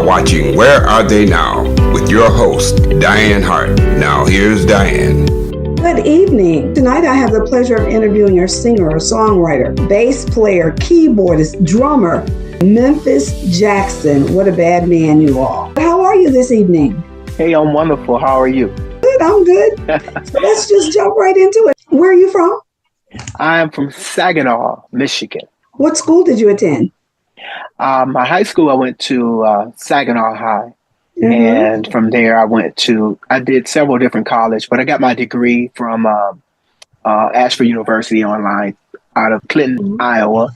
are watching Where Are They Now with your host, Dianne Hart. Now here's Dianne. Good evening. Tonight I have the pleasure of interviewing your singer, songwriter, bass player, keyboardist, drummer, Memphis Jackson. What a bad man you are. How are you this evening? Hey, I'm wonderful. How are you? Good, I'm good. So let's just jump right into it. Where are you from? I'm from Saginaw, Michigan. What school did you attend? My high school, I went to Saginaw High. Mm-hmm. And from there, I did several different colleges, but I got my degree from Ashford University online out of Clinton, Iowa.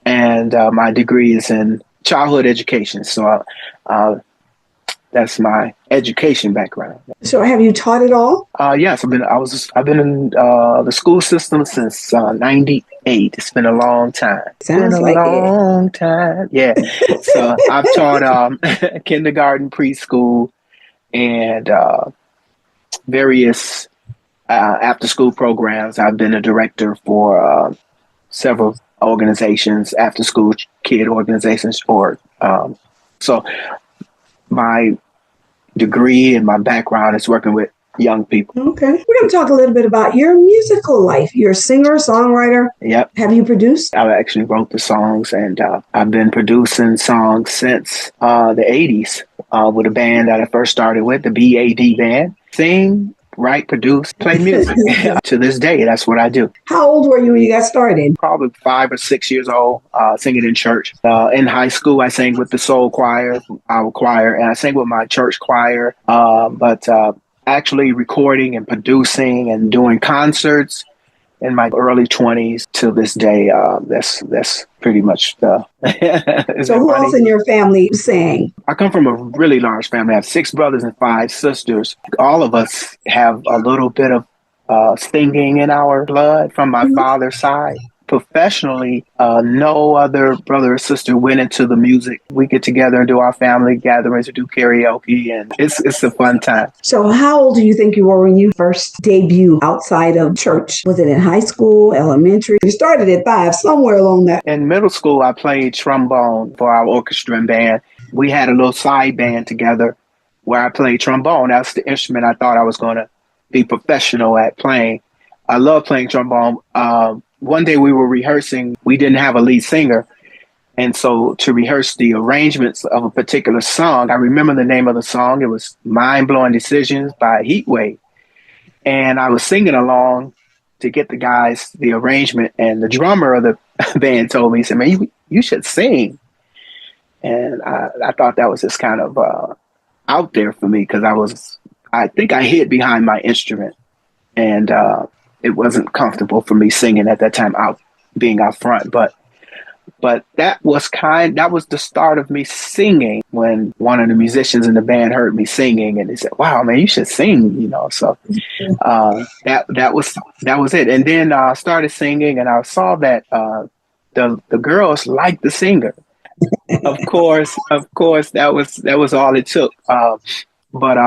And my degree is in childhood education. So that's my education background. So have you taught it all? Yes, I've been in the school system since '98. It's been a long time. Sounds like long time. Yeah. So I've taught kindergarten, preschool, and various after-school programs. I've been a director for several organizations, after-school kid organizations. So my degree and my background is working with young people. Okay. We're going to talk a little bit about your musical life. You're a singer, songwriter. Yep. Have you produced? I actually wrote the songs, and I've been producing songs since the 80s with a band that I first started with, the BAD band. Sing, write, produce, play music. To this day, that's what I do. How old were you when you got started? Probably 5 or 6 years old, singing in church. In high school, I sang with the soul choir, our choir, and I sang with my church choir. But actually recording and producing and doing concerts in my early 20s to this day, that's pretty much the... So who else in your family sang? I come from a really large family. I have 6 brothers and 5 sisters. All of us have a little bit of singing in our blood from my father's side. Professionally, no other brother or sister went into the music. We get together and do our family gatherings, do karaoke, and it's a fun time. So how old do you think you were when you first debuted outside of church? Was it in high school, elementary? You started at 5, somewhere along that. In middle school, I played trombone for our orchestra and band. We had a little side band together where I played trombone. That's the instrument I thought I was going to be professional at playing. I love playing trombone. One day we were rehearsing, we didn't have a lead singer. And so to rehearse the arrangements of a particular song, I remember the name of the song. It was Mind Blowing Decisions by Heatwave. And I was singing along to get the guys the arrangement. And the drummer of the band told me, he said, man, you should sing. And I thought that was just kind of out there for me because I think I hid behind my instrument. And it wasn't comfortable for me singing at that time, being out front. But that was the start of me singing when one of the musicians in the band heard me singing and they said, wow, man, you should sing, So that was it. And then I started singing and I saw that the girls liked the singer. Of course, that was all it took. But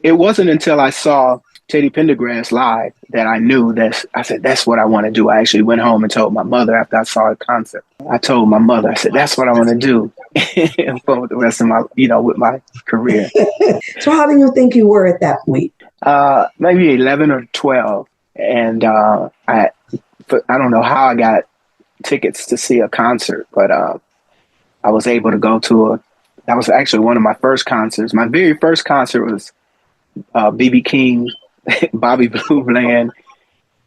it wasn't until I saw Teddy Pendergrass live that I knew that I said, that's what I want to do. I actually went home and told my mother after I saw the concert. I told my mother, I said, that's what I want to do for the rest of my, with my career. So how do you think you were at that point? Maybe 11 or 12. And I don't know how I got tickets to see a concert, but I was able to go to that was actually one of my first concerts. My very first concert was B.B. King, Bobby Blue Bland.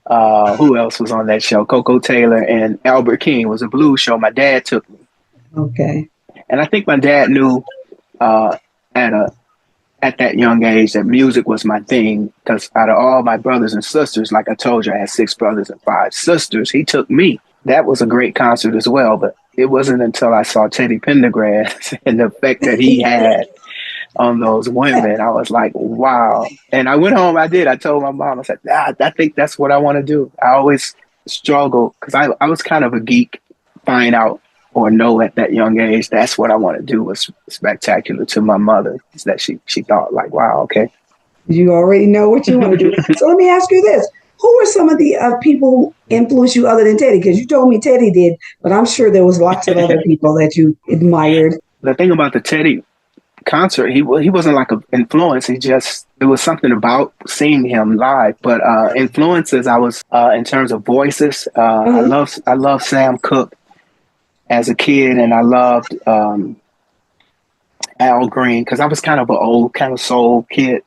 Who else was on that show? Coco Taylor and Albert King. It was a blues show. My dad took me. Okay. And I think my dad knew at that young age that music was my thing, because out of all my brothers and sisters, like I told you, I had 6 brothers and 5 sisters. He took me. That was a great concert as well. But it wasn't until I saw Teddy Pendergrass and the effect that he had on those women, I was like, wow. And I went home, I told my mom, I said, I think that's what I want to do. I always struggled because I was kind of a geek, find out or know at that young age, that's what I want to do was spectacular to my mother, is that she thought like, wow, okay. You already know what you want to do. So let me ask you this. Who were some of the people who influenced you other than Teddy? Because you told me Teddy did, but I'm sure there was lots of other people that you admired. The thing about the Teddy concert, he wasn't like an influence. It was something about seeing him live. But influences, I was in terms of voices. I love Sam Cooke as a kid, and I loved Al Green because I was kind of an old kind of soul kid.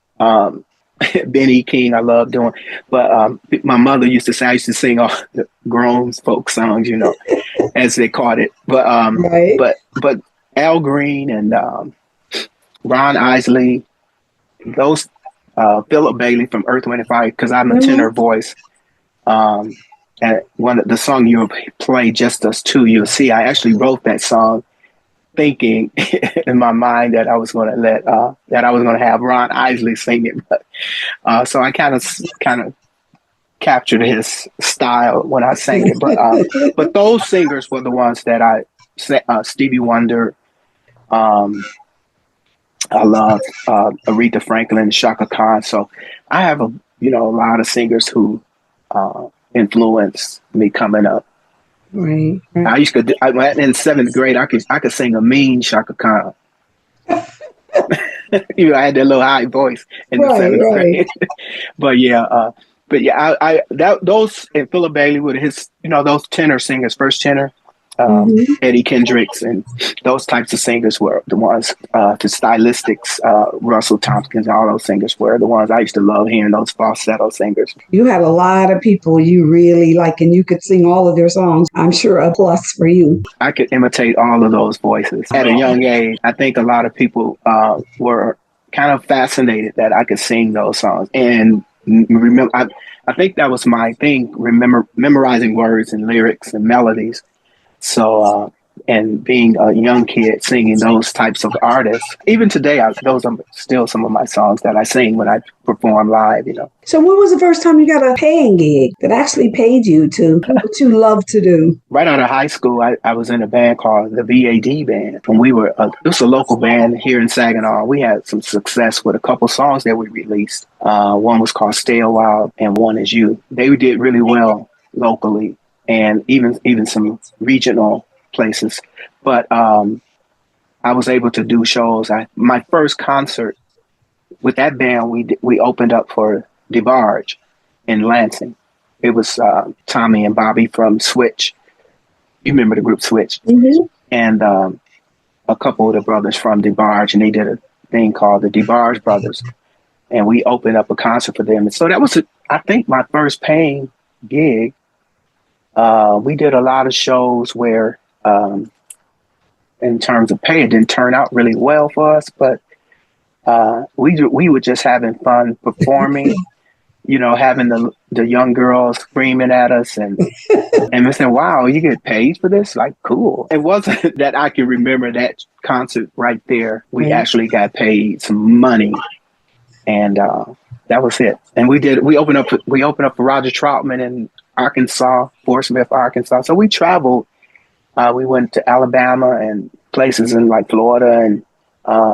Benny King, I love doing, but my mother used to say I used to sing all the grown folk songs, as they called it. But but Al Green and Ron Isley, those Philip Bailey from Earth, Wind and Fire, because I'm a tenor voice. And one of the song you'll play, Just Us Two, you'll see I actually wrote that song thinking in my mind that I was going to have Ron Isley sing it, but so I kind of captured his style when I sang it. But those singers were the ones that Stevie Wonder. I love Aretha Franklin, Shaka Khan. So I have a lot of singers who influenced me coming up. Right. I used to. In seventh grade, I could sing a mean Shaka Khan. I had that little high voice in the seventh grade. Those and Philip Bailey with his, those tenor singers, first tenor, Eddie Kendricks, and those types of singers were the ones. The stylistics, Russell Tompkins, all those singers were the ones I used to love hearing. Those falsetto singers. You had a lot of people you really like, and you could sing all of their songs. I'm sure a plus for you. I could imitate all of those voices at a young age. I think a lot of people were kind of fascinated that I could sing those songs. And remember, I think that was my thing. Memorizing words and lyrics and melodies. So, and being a young kid singing those types of artists, even today, those are still some of my songs that I sing when I perform live, So when was the first time you got a paying gig that actually paid you to do what you love to do? Right out of high school, I was in a band called the VAD Band. And it was a local band here in Saginaw. We had some success with a couple songs that we released. One was called Stay a While and One Is You. They did really well locally, and even some regional places. But I was able to do shows. My first concert with that band, we opened up for DeBarge in Lansing. It was Tommy and Bobby from Switch. You remember the group Switch? Mm-hmm. And a couple of the brothers from DeBarge, and they did a thing called the DeBarge Brothers. And we opened up a concert for them. And so that was, I think, my first paying gig. We did a lot of shows where, in terms of pay, it didn't turn out really well for us, but we were just having fun performing, having the young girls screaming at us and we said, wow, you get paid for this? Like, cool. It wasn't that I can remember that concert right there. We actually got paid some money, and that was it. And we opened up for Roger Troutman in Arkansas, Fort Smith, Arkansas. So we traveled. We went to Alabama and places in like Florida. And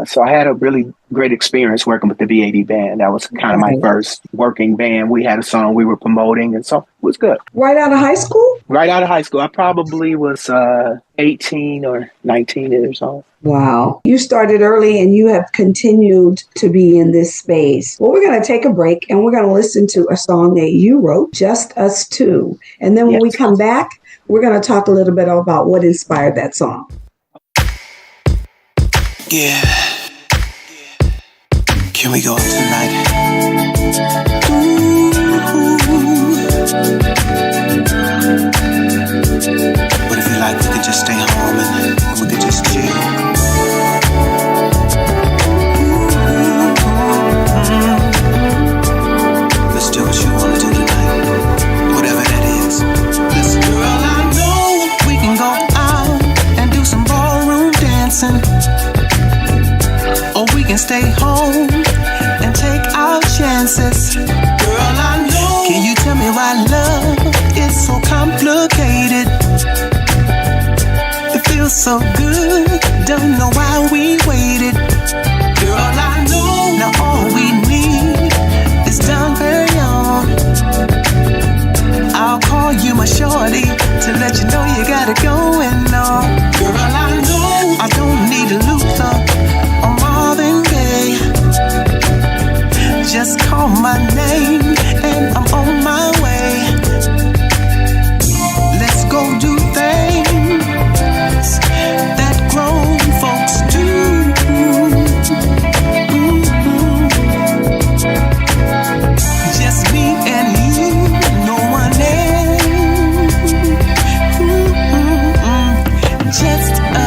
so I had a really great experience working with the VAD band. That was kind of my first working band. We had a song we were promoting, and so it was good. Right out of high school? Right out of high school. I probably was 18 or 19 years old. Wow. You started early and you have continued to be in this space. Well, we're going to take a break and we're going to listen to a song that you wrote, Just Us Two. And then when we come back, we're going to talk a little bit about what inspired that song. Yeah. Can we go out tonight? But if you like, we could just stay home and we could just chill. Let's do what you want to do tonight. Whatever that is. Listen, girl, I know we can go out and do some ballroom dancing. Or we can stay home and take our chances. Girl, I know. Can you tell me why love is so complicated? It feels so good, don't know why we waited. Girl, I know. Now all we need is down very young. I'll call you my shorty to let you know you got it going on. Girl, I know. I don't need a Luther or Marvin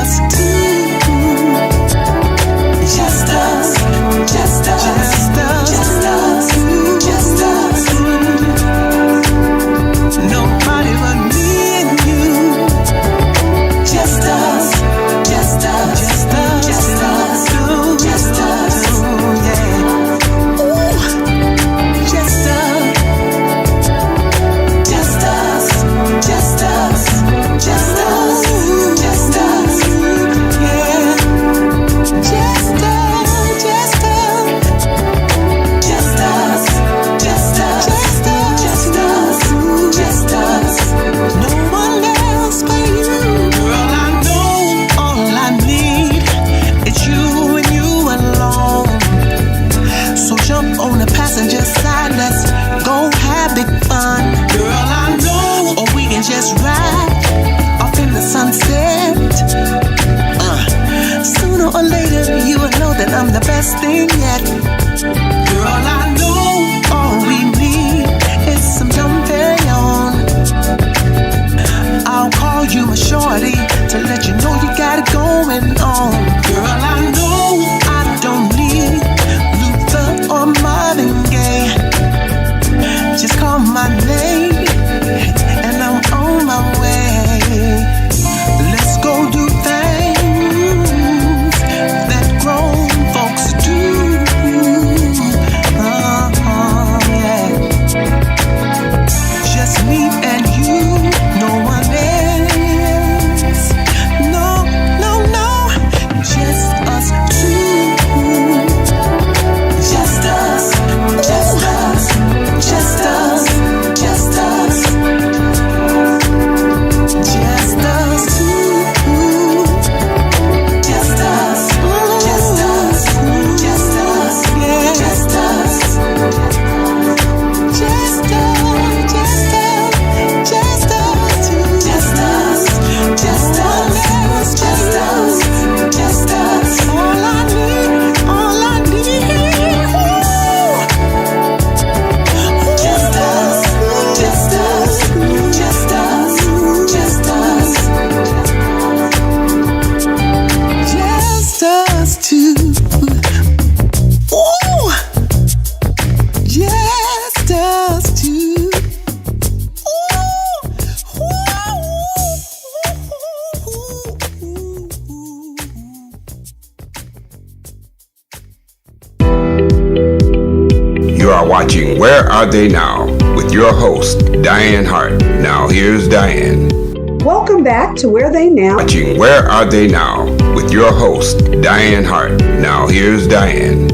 us two. Just us, just us, just us, just us, just us. Nobody but me and you. Just us, just us, just us, just us, just us. Yeah. Ooh, just us, just us, just us, just us, just us. Yeah. Just us, just us, just us, just us, just us, just us. No one else but you. Girl, I know all I need is you and you alone. So jump on the passenger side, let's go have big fun. Girl, I know, or we can just ride off in the sunset. Sooner or later, you will know that I'm the best thing yet. Girl, I know all we need is some champagne. I'll call you my shorty to let you know you got it going on. Girl, I know I don't need Luther or Marvin Gaye. Just call my name and I'm on my way. Let's go do things that grown folks do. Yeah. Just me and you, no one else. No, no, no. Just us two. Just us, just us, just us, just us. Just us two. Just us, just us, just us, yeah. Just us. Just us, just us, just us two. Just us, just us, just us, just us. All I need, all I need. Just us, just us, just us, just us. Just us two. Ooh, just us two. You are watching Where Are They Now with your host, Dianne Hart. Now here's Dianne. Welcome back to Where They Now. Watching Where Are They Now with your host, Dianne Hart. Now here's Dianne.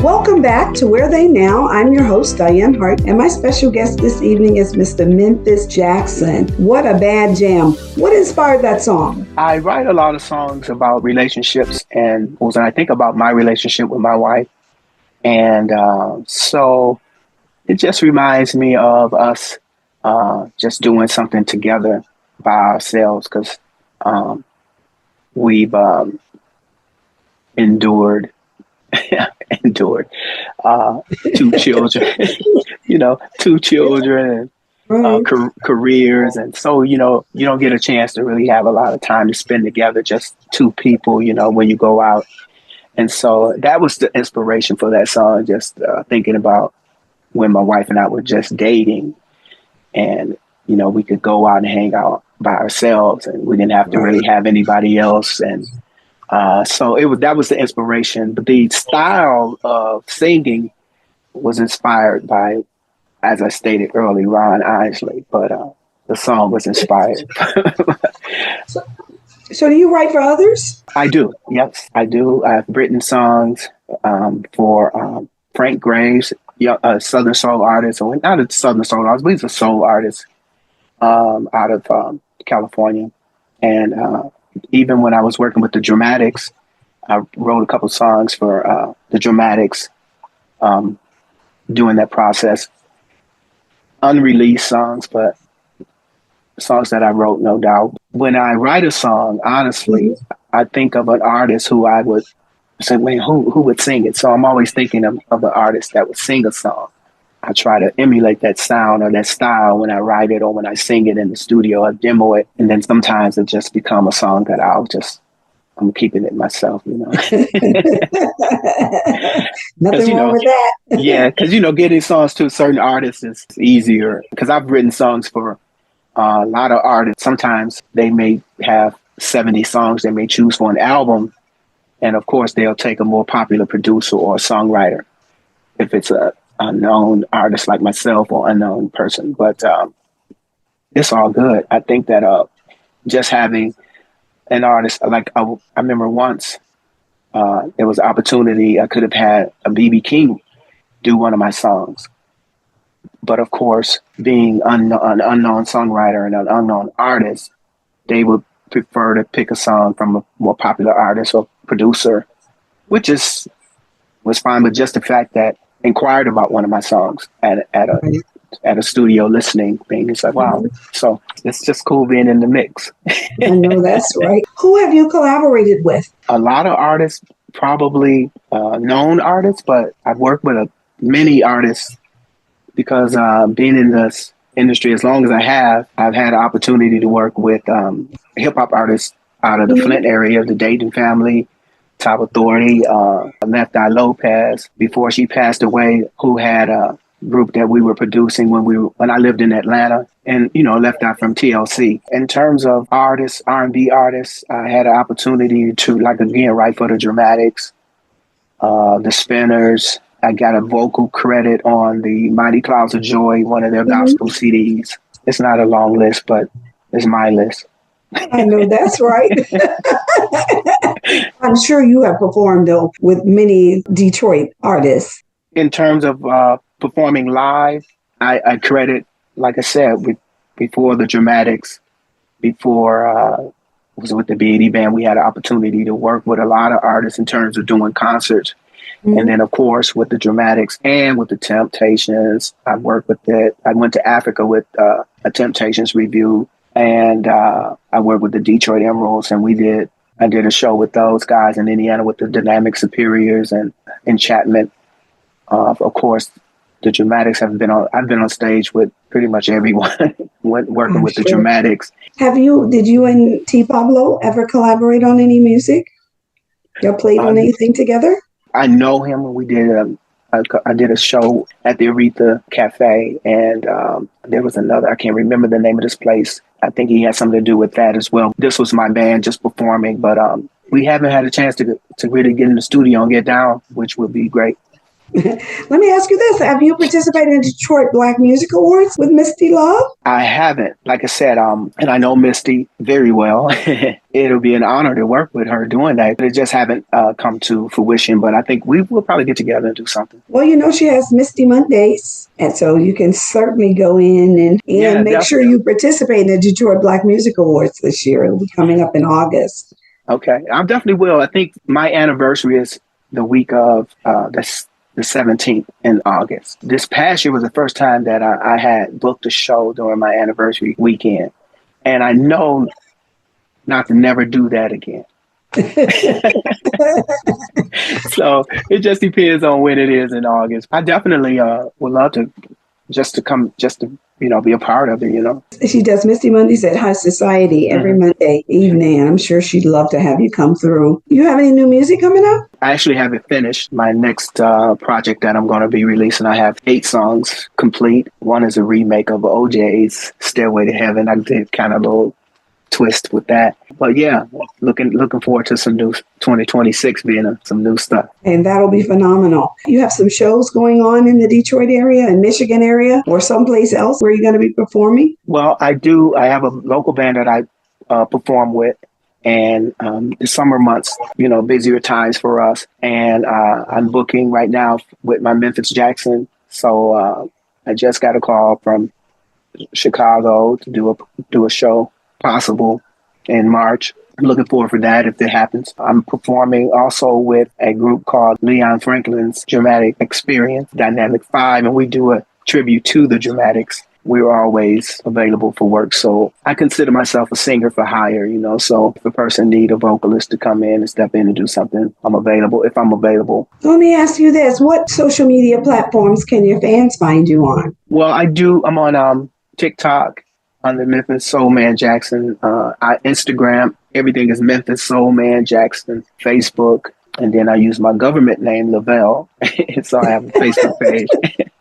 Welcome back to Where They Now. I'm your host, Dianne Hart, and my special guest this evening is Mr. Memphis Jackson. What a bad jam. What inspired that song? I write a lot of songs about relationships and I think about my relationship with my wife. And so it just reminds me of us just doing something together by ourselves because we've endured two children, two children and careers. And so, you don't get a chance to really have a lot of time to spend together, just two people, when you go out. And so that was the inspiration for that song, just thinking about when my wife and I were just dating and, we could go out and hang out by ourselves and we didn't have to really have anybody else. And so that was the inspiration. But the style of singing was inspired by, as I stated earlier, Ron Isley, but the song was inspired. So do you write for others? I do. Yes, I do. I've written songs for Frank Graves, a Southern soul artist, or not a Southern soul artist, but he's a soul artist out of California. And even when I was working with the Dramatics, I wrote a couple songs for the Dramatics during that process. Unreleased songs, but songs that I wrote, no doubt. When I write a song, honestly, I think of an artist who I would say, wait, who would sing it? So I'm always thinking of an artist that would sing a song. I try to emulate that sound or that style when I write it or when I sing it in the studio. I demo it, and then sometimes it just become a song that I'll just I'm keeping it myself, Nothing Because, wrong with that. yeah, because, getting songs to certain artists is easier. Because I've written songs for a lot of artists. Sometimes they may have 70 songs they may choose for an album. And of course, they'll take a more popular producer or a songwriter if it's a unknown artist like myself or unknown person. But it's all good. I think that just having an artist, like I remember once there was an opportunity I could have had a BB King do one of my songs. But of course, being an unknown songwriter and an unknown artist, they would prefer to pick a song from a more popular artist or producer, which was fine. But just the fact that inquired about one of my songs at a studio listening thing, it's like, wow. So it's just cool being in the mix. I know that's right. Who have you collaborated with? A lot of artists, probably known artists, but I've worked with many artists because being in this industry as long as I have, I've had an opportunity to work with hip hop artists out of the Flint area, the Dayton family, Top Authority, Left Eye Lopez, before she passed away, who had a group that we were producing when I lived in Atlanta, and Left Eye from TLC. In terms of artists, R&B artists, I had an opportunity to write for the Dramatics, the Spinners. I got a vocal credit on the Mighty Clouds of Joy, one of their gospel CDs. It's not a long list, but it's my list. I know that's right. I'm sure you have performed, though, with many Detroit artists. In terms of performing live, I credit, like I said, before the Dramatics, before was with the B.E.D. Band, we had an opportunity to work with a lot of artists in terms of doing concerts. And then, of course, with the Dramatics and with the Temptations, I worked with it. I went to Africa with a Temptations review, and I worked with the Detroit Emeralds, and I did a show with those guys in Indiana with the Dynamic Superiors and Enchantment. Of course, the Dramatics I've been on stage with pretty much everyone working with the Dramatics. Did you and T. Pablo ever collaborate on any music? Y'all played on anything together? I know him when we did I did a show at the Aretha Cafe, and there was another, I can't remember the name of this place. I think he had something to do with that as well. This was my band just performing, but we haven't had a chance to really get in the studio and get down, which would be great. Let me ask you this. Have you participated in Detroit Black Music Awards with Misty Love? I haven't. Like I said, and I know Misty very well. It'll be an honor to work with her doing that. It just haven't come to fruition, but I think we will probably get together and do something. Well, she has Misty Mondays, and so you can certainly go in and make definitely. Sure you participate in the Detroit Black Music Awards this year. It'll be coming up in August. Okay. I definitely will. I think my anniversary is the week of the 17th in August. This past year was the first time that I had booked a show during my anniversary weekend. And I know not to never do that again. So it just depends on when it is in August. I definitely would love to be a part of it, She does Misty Mondays at High Society every Monday evening. I'm sure she'd love to have you come through. You have any new music coming up? I actually have it finished. My next project that I'm going to be releasing, I have 8 songs complete. One is a remake of OJ's Stairway to Heaven. I did kind of a little twist with that. But yeah, looking forward to some new 2026 being some new stuff. And that'll be phenomenal. You have some shows going on in the Detroit area and Michigan area or someplace else where you're going to be performing? Well, I do. I have a local band that I perform with. And the summer months, busier times for us. And I'm booking right now with my Memphis Jackson. So I just got a call from Chicago to do a show possible in March. I'm looking forward for that if it happens. I'm performing also with a group called Leon Franklin's Dramatic Experience, Dynamic 5, and we do a tribute to the Dramatics. We're always available for work. So I consider myself a singer for hire, so if a person need a vocalist to come in and step in and do something, I'm available if I'm available. Let me ask you this. What social media platforms can your fans find you on? Well, I'm on TikTok under Memphis Soulman Jackson, Instagram everything is Memphis Soulman Jackson, Facebook. And then I use my government name, Lavelle. So I have a Facebook page.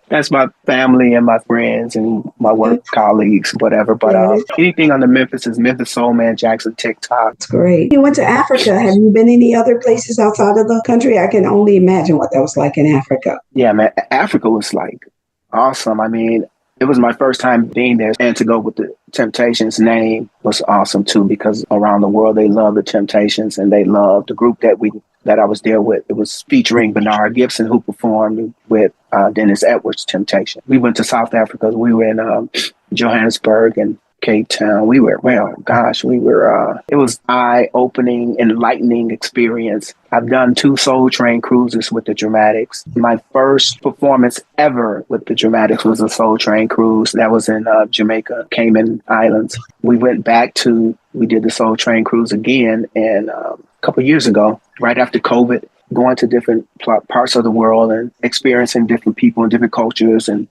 That's my family and my friends and my work colleagues, whatever. But anything on the Memphis is Memphis Soulman Jackson TikTok. That's great. You went to Africa. Have you been any other places outside of the country? I can only imagine what that was like in Africa. Yeah, man. Africa was like awesome. I mean, it was my first time being there, and to go with the Temptations name was awesome too, because around the world they love the Temptations and they love the group that I was there with. It was featuring Bernard Gibson, who performed with Dennis Edwards' Temptation. We went to South Africa. We were in Johannesburg and Cape Town. It was eye-opening, enlightening experience. I've done 2 Soul Train cruises with the Dramatics. My first performance ever with the Dramatics was a Soul Train cruise. That was in Jamaica, Cayman Islands. We did the Soul Train cruise again and a couple of years ago, right after COVID, going to different parts of the world and experiencing different people and different cultures and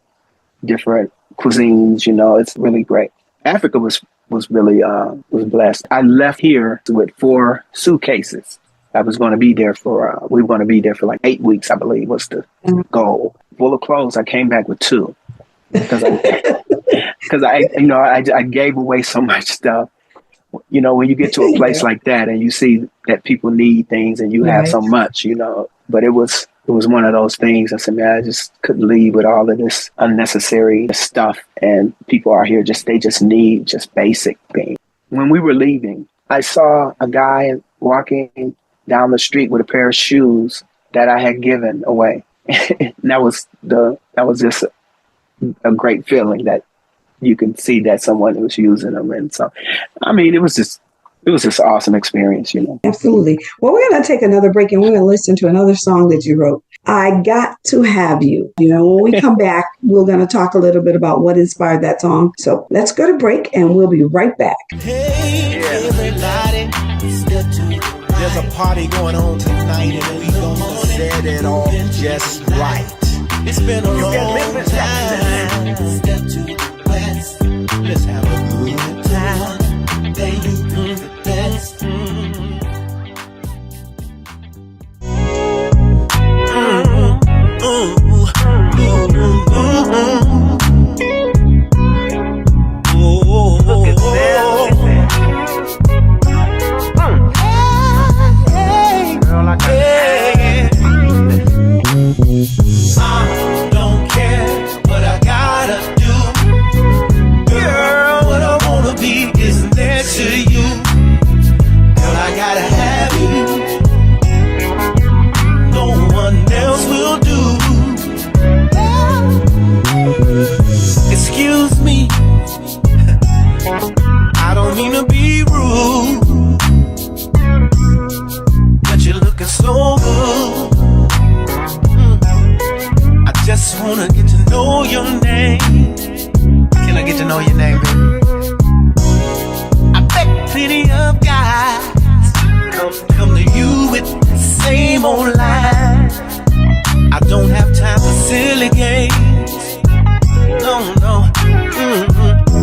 different cuisines. It's really great. Africa was really was blessed. I left here with 4 suitcases. I was going to be there we were going to be there for like 8 weeks, I believe was the goal. Full of clothes. I came back with 2 because I gave away so much stuff. When you get to a place like that and you see that people need things and you have so much, but it was one of those things. I said, man, I just couldn't leave with all of this unnecessary stuff. And people are here, they just need just basic things. When we were leaving, I saw a guy walking down the street with a pair of shoes that I had given away. And that was just a great feeling that you can see that someone was using them. And so, I mean, it was just an awesome experience, Absolutely. Well, we're going to take another break and we're going to listen to another song that you wrote, I Got to Have You. When we come back, we're going to talk a little bit about what inspired that song. So let's go to break and we'll be right back. Hey, everybody, step to the right. There's a party going on tonight and we gonna set it off just right. It's been a long time. Step to the west. Let's have a good time. They do the best. Look at girl, I don't care what I gotta do. Girl, what I wanna be is next to you. Girl, I gotta have you. No one else will do. Excuse me, I don't mean to be rude, but you're looking so good. I just wanna get to know your name. Can I get to know your name, baby? I bet plenty of guys come to you with the same old line. I don't have time for silly games. No.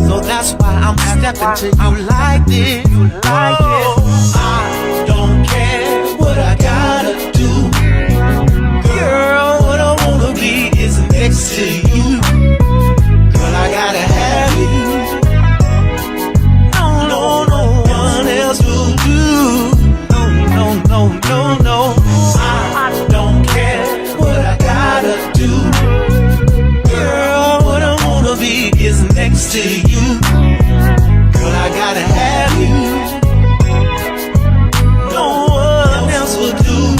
So that's why I'm stepping to you like this. I don't care what I gotta do. Girl, what I wanna be is next to you. Girl, I gotta have you. No one else will do. No. I don't care what I gotta do. Girl, what I wanna be is next to you. Girl, I gotta have you. No one else will do.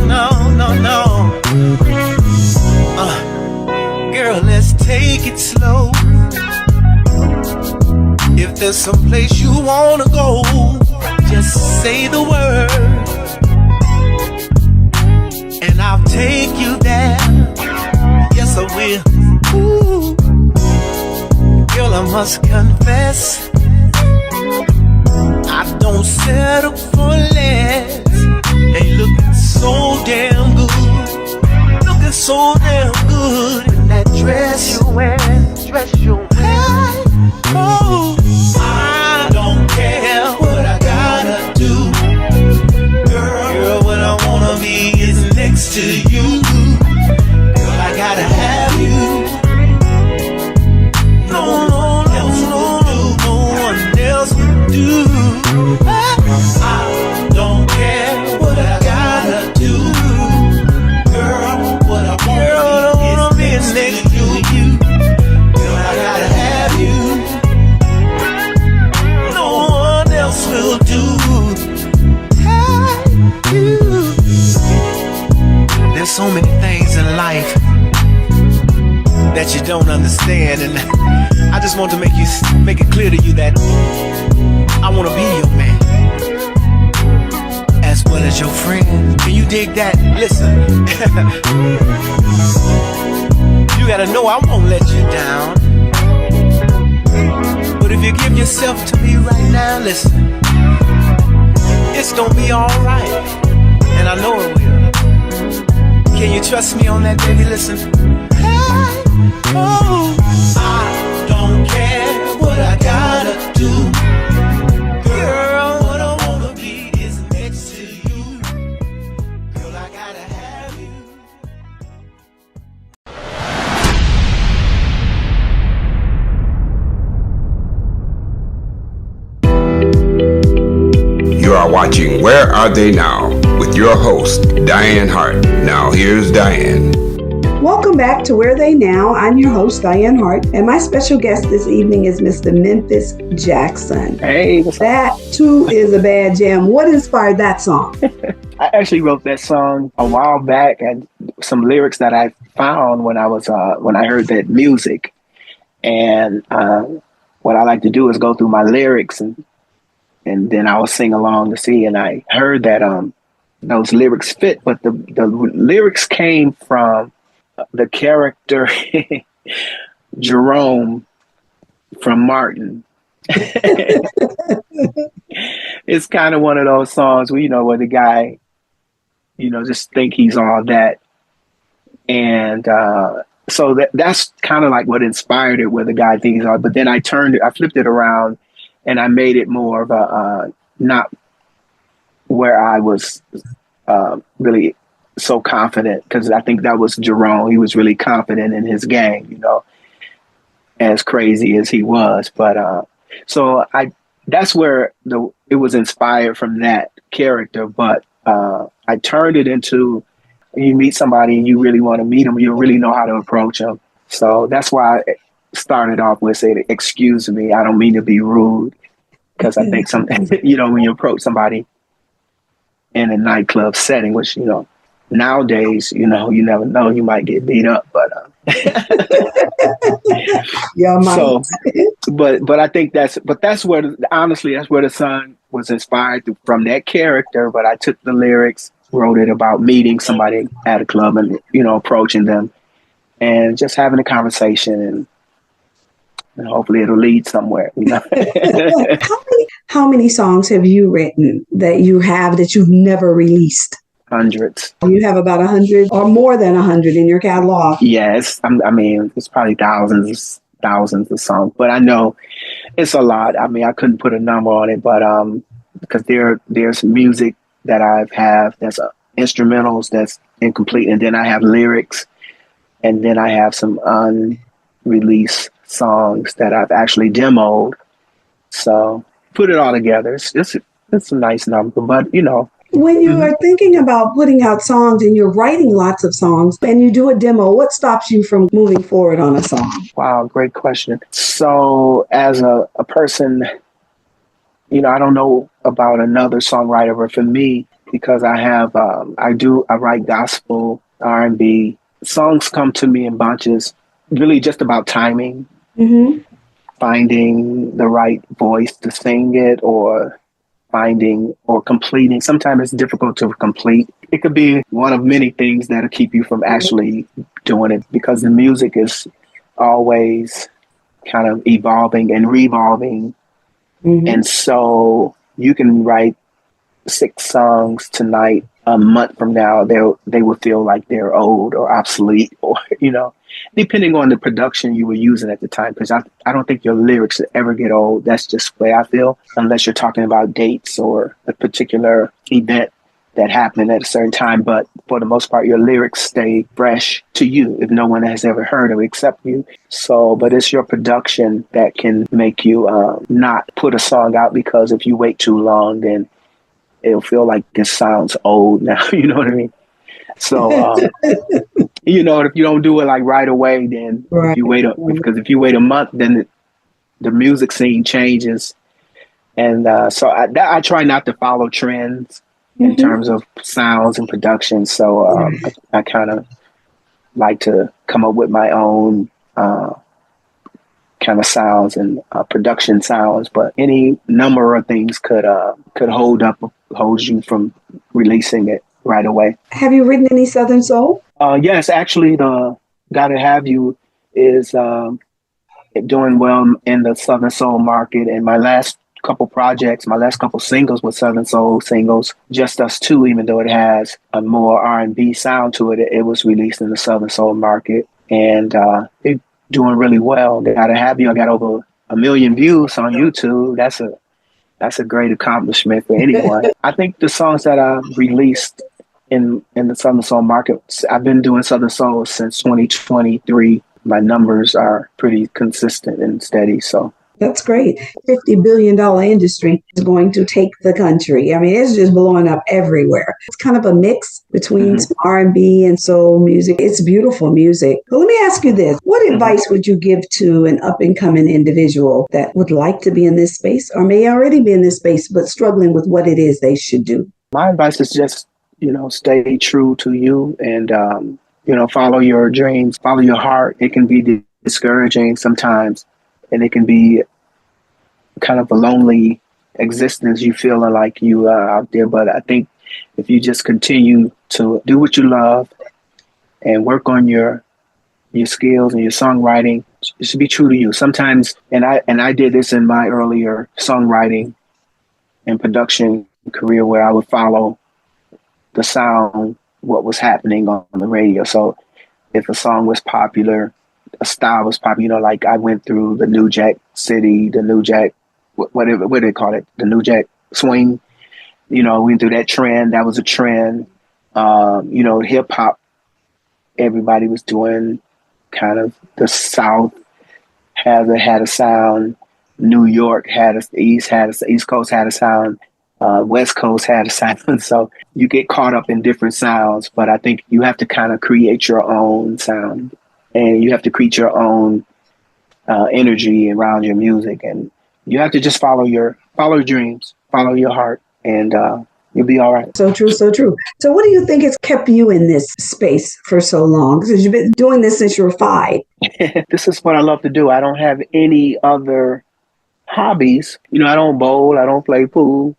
No. Girl, let's take it slow. If there's some place you wanna go, just say the word and I'll take you there. Yes, I will. Ooh. Girl, I must confess, I don't settle for less. They looking so damn good. Looking so damn good in that dress you wear. Oh, I don't care what I gotta that you don't understand, and I just want to make it clear to you that I want to be your man as well as your friend. Can you dig that? Listen. You gotta know I won't let you down. But if you give yourself to me right now, listen, it's gonna be alright. And I know it will. Can you trust me on that, baby? Listen. Hey, oh, I don't care what I gotta do. Girl, what I wanna be is next to you. Girl, I gotta have you. You are watching Where Are They Now with your host, Dianne Hart. Now here's Dianne. Welcome back to Where They Now. I'm your host, Dianne Hart, and my special guest this evening is Mr. Memphis Jackson. Hey, that too is a bad jam. What inspired that song? I actually wrote that song a while back, and some lyrics that I found when I heard that music. And what I like to do is go through my lyrics and then I will sing along to see. And I heard that those lyrics fit, but the lyrics came from the character Jerome from Martin. It's kind of one of those songs where, where the guy, just think he's all that. And so that's kind of like what inspired it, where the guy thinks all. But then I flipped it around, and I made it more of a not where I was really so confident, because I think that was Jerome. He was really confident in his game, as crazy as he was. But so that's where it was inspired from that character. But I turned it into, you meet somebody and you really want to meet them, you don't really know how to approach them. So that's why I started off with saying, "Excuse me, I don't mean to be rude," because I think when you approach somebody in a nightclub setting, which nowadays, you never know, you might get beat up, but yeah, so, but I think that's where, honestly, that's where the song was inspired from, that character. But I took the lyrics, wrote it about meeting somebody at a club and approaching them and just having a conversation, and hopefully it'll lead somewhere. How many songs have you written that you've never released? Hundreds. You have about 100 or more than 100 in your catalog. Yes, it's probably thousands of songs, but I know it's a lot. I mean, I couldn't put a number on it, but because there's music that I have that's instrumentals that's incomplete, and then I have lyrics, and then I have some unreleased songs that I've actually demoed. So put it all together, it's a nice number, but When you are thinking about putting out songs and you're writing lots of songs and you do a demo, what stops you from moving forward on a song? Wow, great question. So as a person, I don't know about another songwriter, but for me, because I have, I write gospel, R&B. Songs come to me in bunches, really just about timing, finding the right voice to sing it, or finding or completing. Sometimes it's difficult to complete. It could be one of many things that'll keep you from actually doing it, because the music is always kind of evolving and revolving. And so you can write 6 songs tonight, a month from now, they will feel like they're old or obsolete, or, depending on the production you were using at the time. Because I don't think your lyrics will ever get old. That's just the way I feel, unless you're talking about dates or a particular event that happened at a certain time. But for the most part, your lyrics stay fresh to you if no one has ever heard them except you. So, but it's your production that can make you not put a song out, because if you wait too long, then it'll feel like this sounds old now. You know what I mean? So, if you don't do it like right away, then if you wait, because if you wait a month, then the music scene changes. And so I try not to follow trends in terms of sounds and production. So I kind of like to come up with my own kind of sounds and production sounds, but any number of things could hold you from releasing it right away. Have you written any Southern Soul? Yes, actually, the Gotta Have You is doing well in the Southern Soul market, and my last couple singles with Southern Soul singles, Just Us Two, even though it has a more R&B sound to it, it was released in the Southern Soul market, and it doing really well. Gotta Have You, I got over 1 million views on YouTube. That's a great accomplishment for anyone. I think the songs that I released in the Southern Soul market, I've been doing Southern Soul since 2023. My numbers are pretty consistent and steady, so. That's great. $50 billion industry is going to take the country. I mean, it's just blowing up everywhere. It's kind of a mix between R&B and soul music. It's beautiful music. But let me ask you this. What advice would you give to an up-and-coming individual that would like to be in this space or may already be in this space but struggling with what it is they should do? My advice is just, stay true to you and, follow your dreams, follow your heart. It can be discouraging sometimes, and it can be kind of a lonely existence. You feeling like you are out there, but I think if you just continue to do what you love and work on your skills and your songwriting, it should be true to you. Sometimes, and I did this in my earlier songwriting and production career, where I would follow the sound, what was happening on the radio. So if a song was popular, a style was popular, like I went through the New Jack City, the New Jack, what do they call it? The New Jack swing, went through that trend. That was a trend. Hip hop, everybody was doing kind of the South had a sound. New York the East Coast had a sound. West Coast had a sound. So you get caught up in different sounds, but I think you have to kind of create your own sound, and you have to create your own energy around your music, and you have to just follow your dreams, follow your heart, and you'll be all right. So true, so true. So what do you think has kept you in this space for so long? Because you've been doing this since you were 5. This is what I love to do. I don't have any other hobbies. I don't bowl. I don't play pool.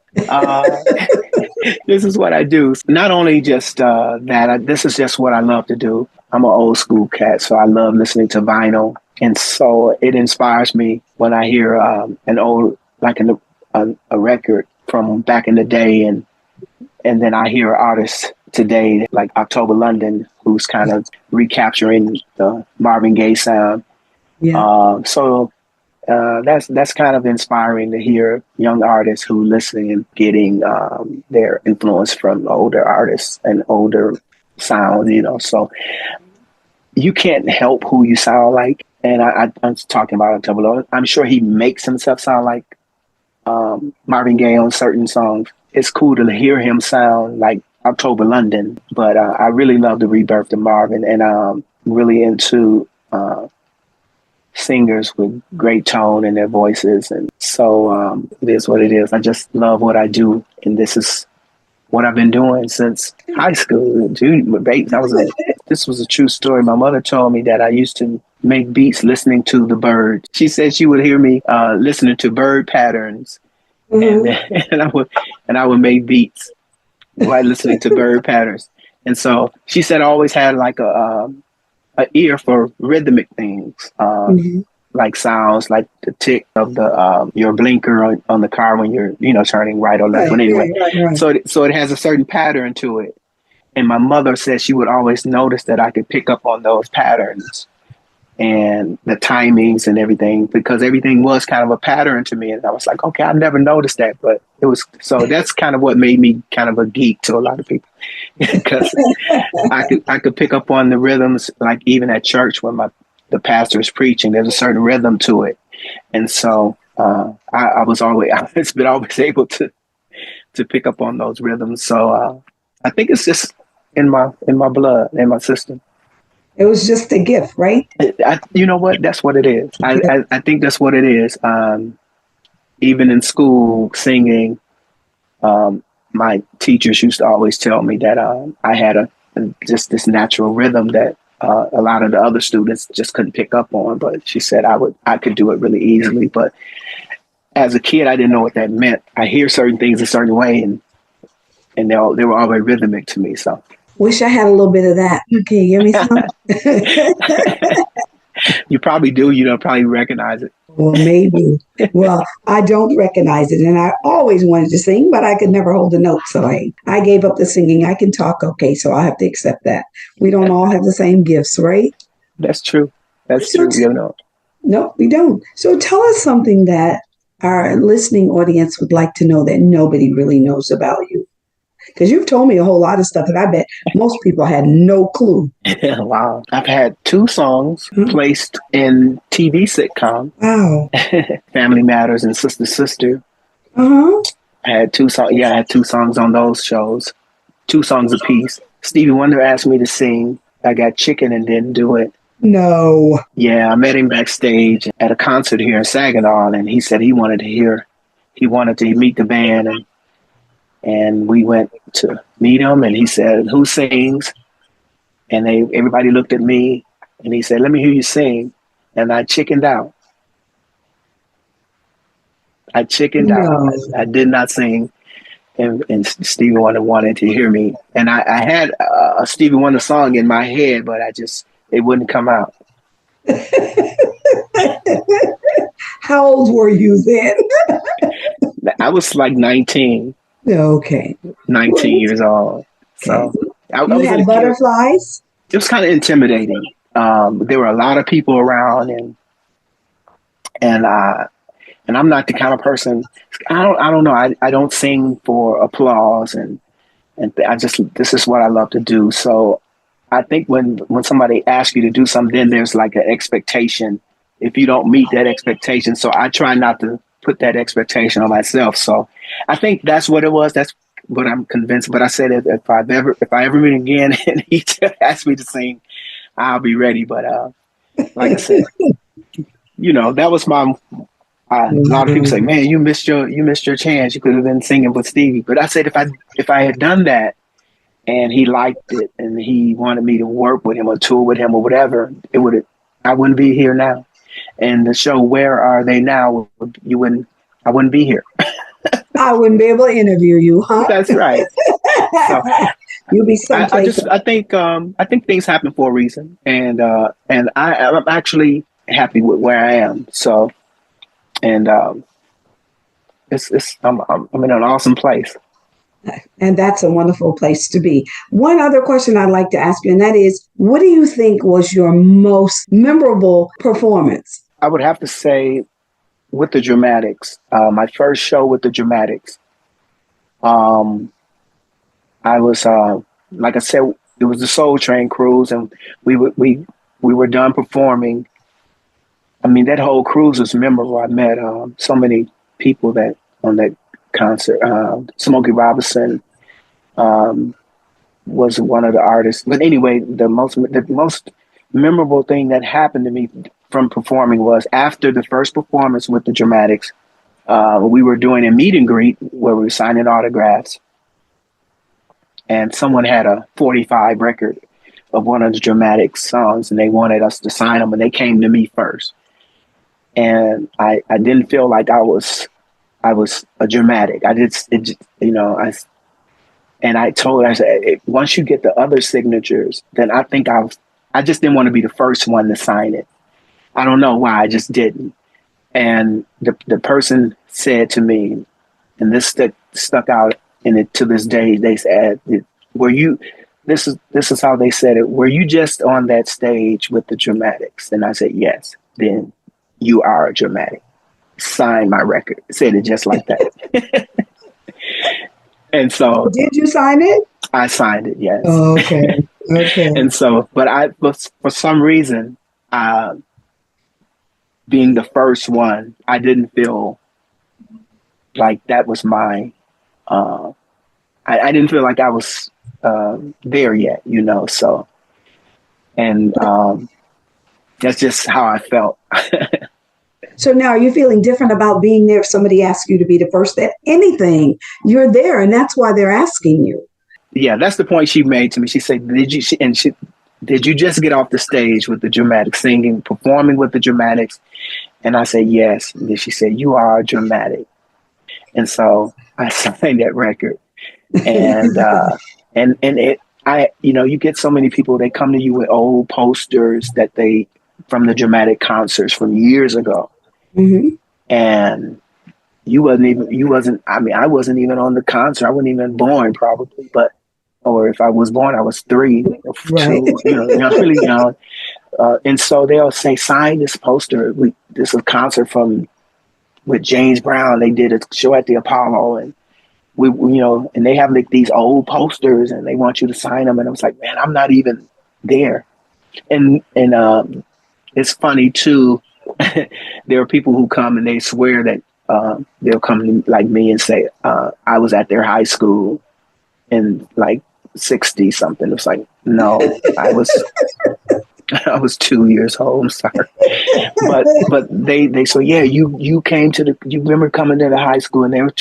This is what I do. Not only just this is just what I love to do. I'm an old school cat, so I love listening to vinyl. And so it inspires me when I hear an old, like a record from back in the day, and then I hear artists today like October London, who's kind of recapturing the Marvin Gaye sound. Yeah. That's kind of inspiring to hear young artists who listening and getting their influence from older artists and older sound. So you can't help who you sound like. And I'm talking about October London. I'm sure he makes himself sound like Marvin Gaye on certain songs. It's cool to hear him sound like October London, but I really love the rebirth of Marvin, and I'm really into singers with great tone in their voices. And so it is what it is. I just love what I do, and this is what I've been doing since high school. This was a true story. My mother told me that I used to make beats listening to the birds. She said she would hear me listening to bird patterns, and I would make beats while listening to bird patterns. And so she said I always had like an ear for rhythmic things, like sounds, like the tick of the your blinker on the car when you're turning right or left. But anyway, right. So it has a certain pattern to it. And my mother said she would always notice that I could pick up on those patterns and the timings and everything, because everything was kind of a pattern to me. And I was like, okay, I've never noticed that, but it was, so that's kind of what made me kind of a geek to a lot of people, because I could pick up on the rhythms, like even at church when the pastor is preaching, there's a certain rhythm to it. And so I was always able to pick up on those rhythms. So I think it's just in my blood, in my system. It was just a gift, right? You know what? That's what it is. I think that's what it is. Even in school, singing, my teachers used to always tell me that I had just this natural rhythm that a lot of the other students just couldn't pick up on. But she said I could do it really easily. But as a kid, I didn't know what that meant. I hear certain things a certain way, and they were always rhythmic to me. So wish I had a little bit of that. Can you give me some? you probably do. You don't probably recognize it. Well, maybe. Well, I don't recognize it, and I always wanted to sing, but I could never hold a note. So I gave up the singing. I can talk okay, so I have to accept that. We don't all have the same gifts, right? That's true. That's true. No, we don't. So tell us something that our listening audience would like to know that nobody really knows about you. Because you've told me a whole lot of stuff that I bet most people had no clue. Wow. I've had 2 songs placed in TV sitcom. Wow. Family Matters and Sister Sister. Uh-huh. I had 2 songs. Yeah, I had 2 songs on those shows. 2 songs apiece. Stevie Wonder asked me to sing. I got chicken and didn't do it. No. Yeah, I met him backstage at a concert here in Saginaw, and he said he wanted to meet the band, and we went to meet him, and he said, "Who sings?" And everybody looked at me, and he said, "Let me hear you sing." And I chickened out. I did not sing, and Stevie Wonder wanted to hear me, and I had a Stevie Wonder song in my head, but it wouldn't come out. How old were you then? I was like 19. Okay. 19 years old. So I was had butterflies? It was kind of intimidating. There were a lot of people around, and I'm not the kind of person. I don't know. I don't sing for applause, and this is what I love to do. So I think when somebody asks you to do something, then there's like an expectation. If you don't meet that expectation, so I try not to put that expectation on myself. So I think that's what it was. That's what I'm convinced. But I said if I ever meet again and he asks me to sing, I'll be ready. But like I said, that was my. A lot of people say, "Man, you missed your chance. You could have been singing with Stevie." But I said if I had done that, and he liked it, and he wanted me to work with him or tour with him or whatever, I wouldn't be here now. And the show Where Are They Now? I wouldn't be here. I wouldn't be able to interview you, huh? That's right. So, you'll be someplace. I think things happen for a reason, and I'm actually happy with where I am. So, and I'm in an awesome place. And that's a wonderful place to be. One other question I'd like to ask you, and that is, what do you think was your most memorable performance? I would have to say with the Dramatics, my first show with the Dramatics. I was, like I said, it was the Soul Train cruise, and we were done performing. I mean, that whole cruise was memorable. I met so many people that on that concert. Smokey Robinson was one of the artists. But anyway, the most memorable thing that happened to me from performing was after the first performance with the Dramatics, we were doing a meet and greet where we were signing autographs. And someone had a 45 record of one of the Dramatics songs, and they wanted us to sign them, and they came to me first. And I didn't feel like I was a dramatic. I told her, I said, once you get the other signatures, then I think I just didn't want to be the first one to sign it. I don't know why, I just didn't. And the person said to me, and this stuck out in it to this day, they said, this is how they said it, were you just on that stage with the Dramatics? And I said, yes. Then you are a dramatic. Sign my record. Said it just like that. And so, did you sign it? I signed it. Yes. Oh, okay. Okay. And so, but for some reason, being the first one, I didn't feel like that was my. I didn't feel like I was there yet, So, and that's just how I felt. So now, are you feeling different about being there if somebody asks you to be the first at anything? You're there, and that's why they're asking you. Yeah, that's the point she made to me. She said, did you just get off the stage with the Dramatics, singing, performing with the Dramatics? And I said, yes. And then she said, you are dramatic. And so I signed that record. And you get so many people, they come to you with old posters from the Dramatic concerts from years ago. Mm-hmm. And I wasn't even on the concert. I wasn't even born probably, or if I was born, I was 3 or 2, Right. Really young. And so they'll say, sign this poster. This is a concert with James Brown. They did a show at the Apollo, and and they have like these old posters, and they want you to sign them. And I was like, man, I'm not even there. And it's funny too. There are people who come and they swear that they'll come to like me and say, I was at their high school in like 60 something. It's like, no, I was 2 years old. I'm sorry. But they so yeah, you came you remember coming to the high school, and they were,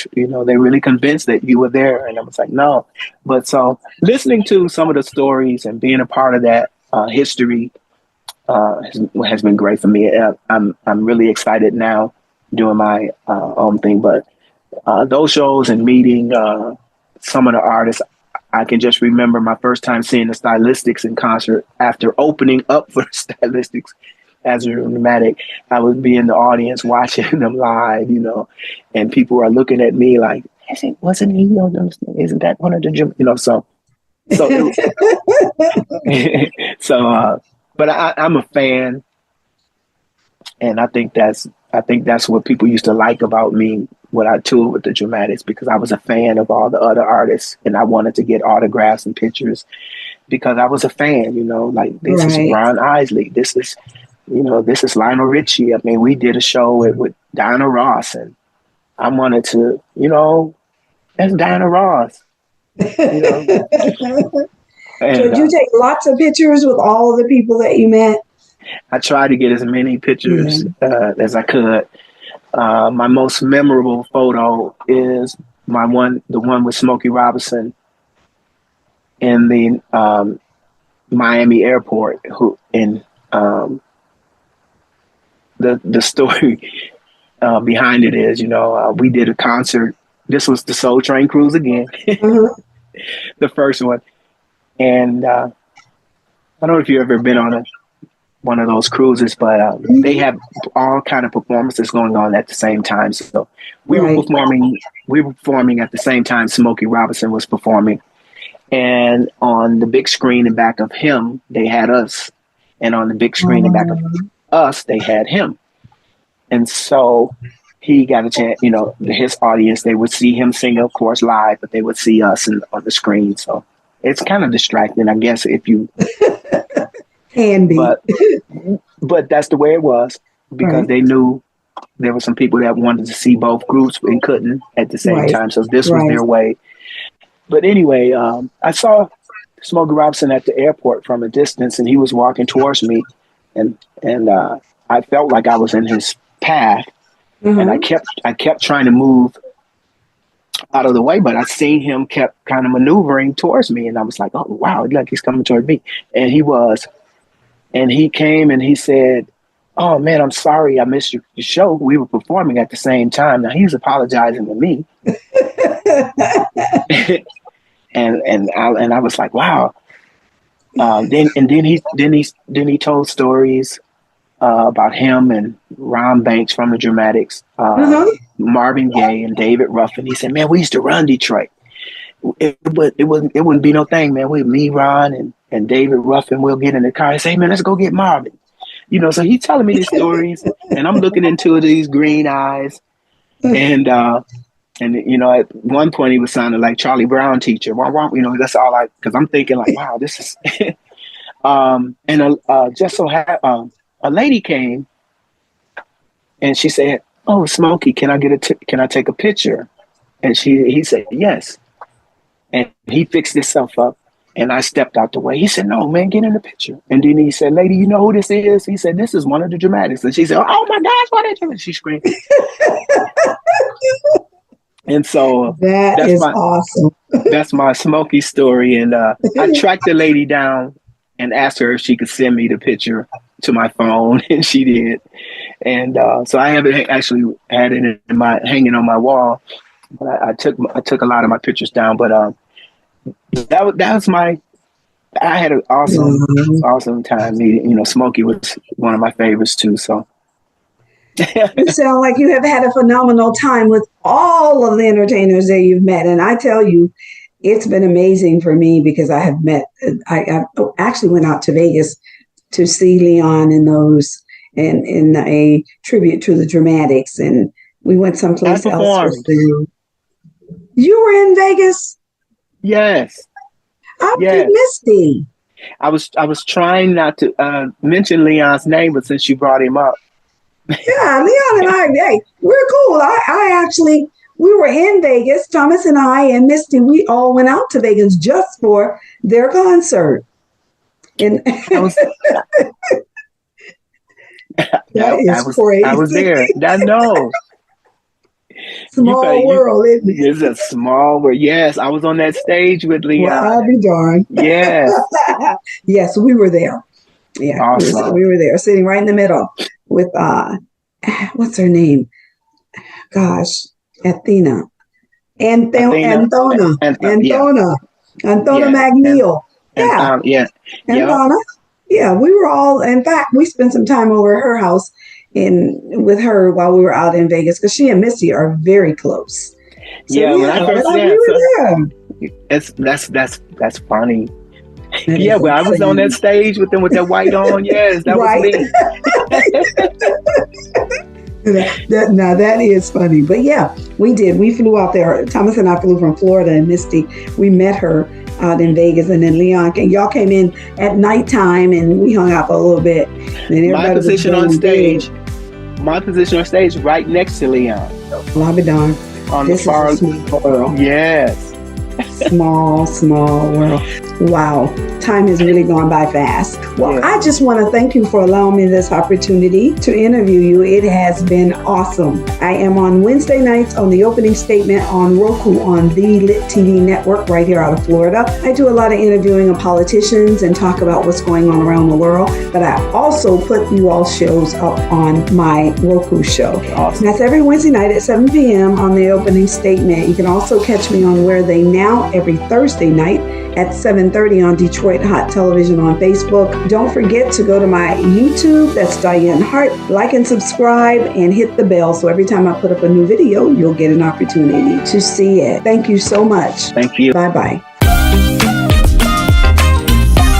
they really convinced that you were there. And I was like, no. But so listening to some of the stories and being a part of that history has been great for me. I'm really excited now doing my own thing, but those shows and meeting some of the artists, I can just remember my first time seeing the Stylistics in concert after opening up for Stylistics as a dramatic. I would be in the audience watching them live, and people are looking at me like, wasn't he? Isn't that one of the, but I'm a fan, and I think that's what people used to like about me when I toured with the Dramatics, because I was a fan of all the other artists, and I wanted to get autographs and pictures because I was a fan. Like this is Ron Isley, this is Lionel Richie. I mean, we did a show with Diana Ross, and I wanted to, that's Diana Ross. And, so did you take lots of pictures with all of the people that you met? I tried to get as many pictures as I could. My most memorable photo is the one with Smokey Robinson in the Miami airport. The story behind it is, we did a concert. This was the Soul Train cruise again, the first one. And I don't know if you've ever been on one of those cruises, but they have all kind of performances going on at the same time. So we were performing at the same time Smokey Robinson was performing. And on the big screen in back of him, they had us. And on the big screen in back of us, they had him. And so he got a chance, his audience, they would see him sing, of course, live, but they would see us on the screen. So it's kind of distracting, I guess, if you can be. But that's the way it was, because they knew there were some people that wanted to see both groups and couldn't at the same time. So this was their way. But anyway, I saw Smokey Robinson at the airport from a distance, and he was walking towards me, and I felt like I was in his path, and I kept trying to move out of the way, but I seen him kept kind of maneuvering towards me, and I was like, oh wow, look, he's coming toward me. And he was, and he came and he said, oh man, I'm sorry I missed your show. We were performing at the same time. Now he was apologizing to me. and I was like, wow. Then he told stories about him and Ron Banks from the Dramatics, Marvin Gaye and David Ruffin. He said, man, we used to run Detroit. It wouldn't be no thing, man. Me, Ron, and David Ruffin, we'll get in the car and say, hey, man, let's go get Marvin. So he's telling me these stories, and I'm looking into these green eyes, and at one point he was sounding like Charlie Brown teacher. That's all because I'm thinking like, wow, this is. Just so happened, a lady came, and she said, "Oh, Smokey, can I take a picture?" And he said yes, and he fixed himself up. And I stepped out the way. He said, no, man, get in the picture. And then he said, lady, you know who this is? He said, this is one of the Dramatics. And she said, oh my gosh, what is it? She screamed. And so that's awesome. That's my Smokey story. And I tracked the lady down, and asked her if she could send me the picture to my phone, and she did. And so I haven't actually had it in my hanging on my wall. But I took a lot of my pictures down. But that was my. I had an awesome time meeting. You know, Smokey was one of my favorites too. So. You sound like you have had a phenomenal time with all of the entertainers that you've met. And I tell you, it's been amazing for me because I have met, I actually went out to Vegas to see Leon and those and in a tribute to the Dramatics. And we went someplace else. You were in Vegas? Yes. I'm Misty. I was trying not to mention Leon's name, but since you brought him up. Yeah, Leon and I, hey, we're cool. We were in Vegas, Thomas and I and Misty, we all went out to Vegas just for their concert. And I was crazy. I was there. I know. Small world, isn't it? It's a small world. Yes, I was on that stage with Leon. Well, I'll be darned. Yes. Yes, we were there. Yeah, awesome. we were there, sitting right in the middle with, what's her name? Gosh, Athena. Anthona McNeil. Anthona. Yeah, we were all, in fact, we spent some time over at her house with her while we were out in Vegas because she and Missy are very close. So, when I first that's funny. Yeah, well, I was on that stage with them with that white on. Yes, that was me. That is funny. But yeah, we did. We flew out there. Thomas and I flew from Florida, and Misty, we met her out in Vegas, and then Leon, y'all came in at nighttime, and we hung out for a little bit. My position on stage right next to Leon. Well, I'll be darned. This is a small world. Yes. Small world. Wow. Time has really gone by fast. Well, I just want to thank you for allowing me this opportunity to interview you. It has been awesome. I am on Wednesday nights on the opening statement on Roku on the Lit TV network right here out of Florida. I do a lot of interviewing of politicians and talk about what's going on around the world, but I also put you all shows up on my Roku show. Awesome. That's every Wednesday night at 7 p.m. on the opening statement. You can also catch me on Where They Now every Thursday night at 7:30 on Detroit Hot Television on Facebook. Don't forget to go to my YouTube, that's Dianne Hart, like and subscribe and hit the bell so every time I put up a new video, you'll get an opportunity to see it. Thank you so much. Thank you. Bye-bye.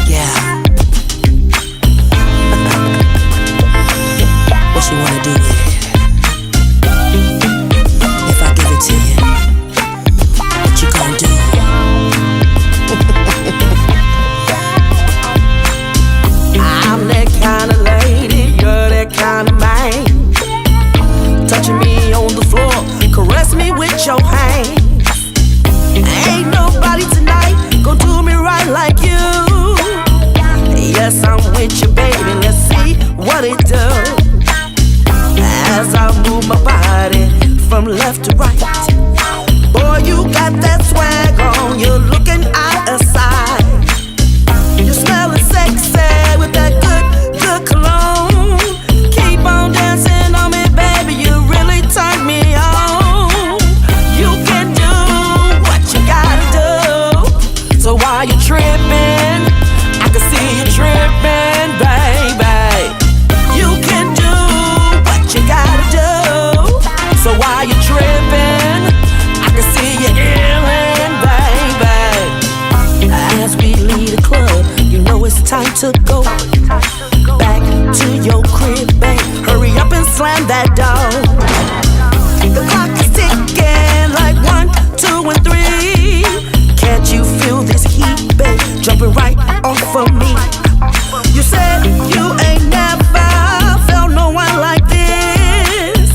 Yeah. What you want to do with it? If I give it to you, what you gonna do? I'm that kind of lady, you're that kind of man. Touching me on the floor, caress me with your hands. Ain't nobody tonight gonna do me right like you. Yes, I'm with you, baby, let's see what it does. As I move my body from left to right. Boy, you got that swag on, you're looking out of sight. You smelling sexy with that good cologne. Keep on dancing on me, baby, you really turn me on. You can do what you gotta do. So while you tripping, I can see you tripping, baby. You can do what you gotta do. So while you tripping, I can see you illin', baby. As we leave the club, you know it's time to go back to your crib, babe. Hurry up and slam that door. The clock is ticking like 1, 2, and 3. Can't you feel this heat, babe, jumping right off of me? You said you ain't never felt no one like this.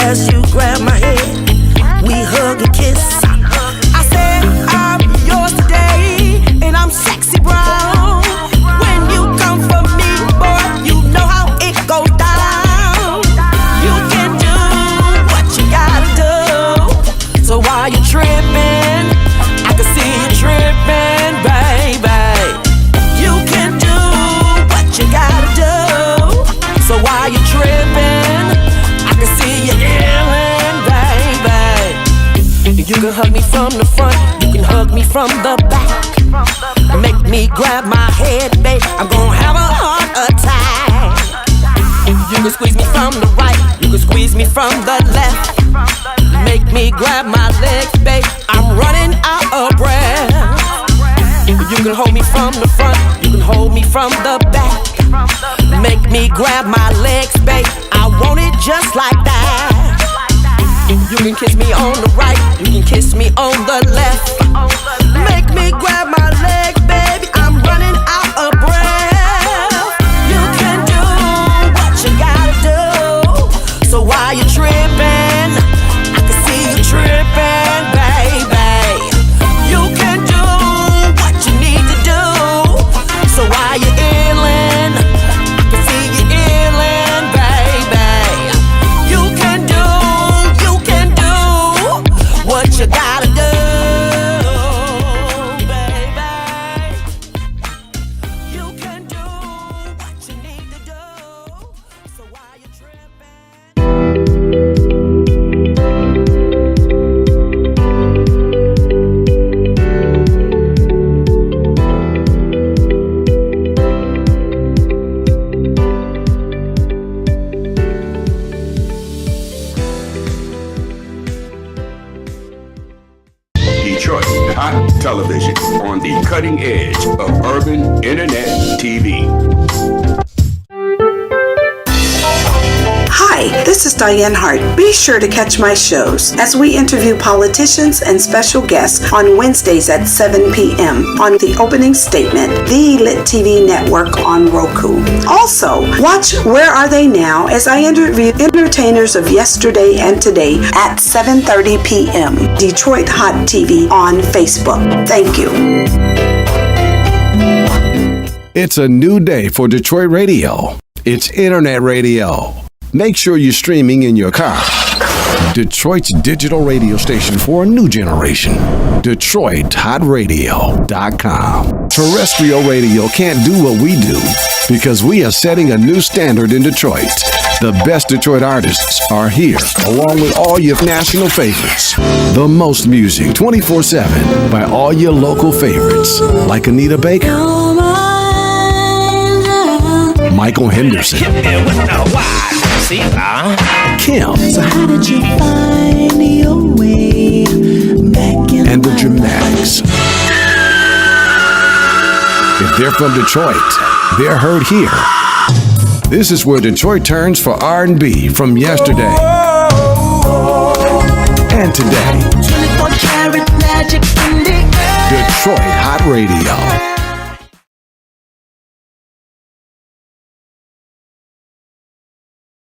As you grab my hand, we hug and kiss. I said I'm yours today, and I'm sexy brown. When you come for me, boy, you know how it goes down. You can do what you gotta do. So while you tripping, I can see you tripping, baby. You can from the back. Make me grab my head, babe. I'm gonna have a heart attack. You can squeeze me from the right, you can squeeze me from the left. Make me grab my legs, babe. I'm running out of breath. You can hold me from the front, you can hold me from the back. Make me grab my legs, babe. I want it just like that. You can kiss me on the right, you can kiss me on the left. Make me grab my legs, baby. I'm running out of breath. You can do what you gotta do. So why you tripping? I can see you tripping, baby. You can do what you need to do. So why you illin'? I can see you illin', baby. You can do what you gotta do, baby. You can do what you need to do. So why you Detroit Hot Television on the cutting edge of urban internet TV. Hi, this is Dianne Hart. Be sure to catch my shows as we interview politicians and special guests on Wednesdays at 7 p.m. on The Opening Statement, the Lit TV network on Roku. Also, watch Where Are They Now as I interview entertainers of yesterday and today at 7:30 p.m. Detroit Hot TV on Facebook. Thank you. It's a new day for Detroit radio. It's internet radio. Make sure you're streaming in your car. Detroit's digital radio station for a new generation. DetroitHotRadio.com. Terrestrial radio can't do what we do because we are setting a new standard in Detroit. The best Detroit artists are here, along with all your national favorites. The most music 24/7 by all your local favorites, like Anita Baker, Michael Henderson, Kim, So how did you find your way back in and the Dramatics. If they're from Detroit, they're heard here. This is where Detroit turns for R&B from yesterday and today. 24 karat magic in the air. Detroit Hot Radio.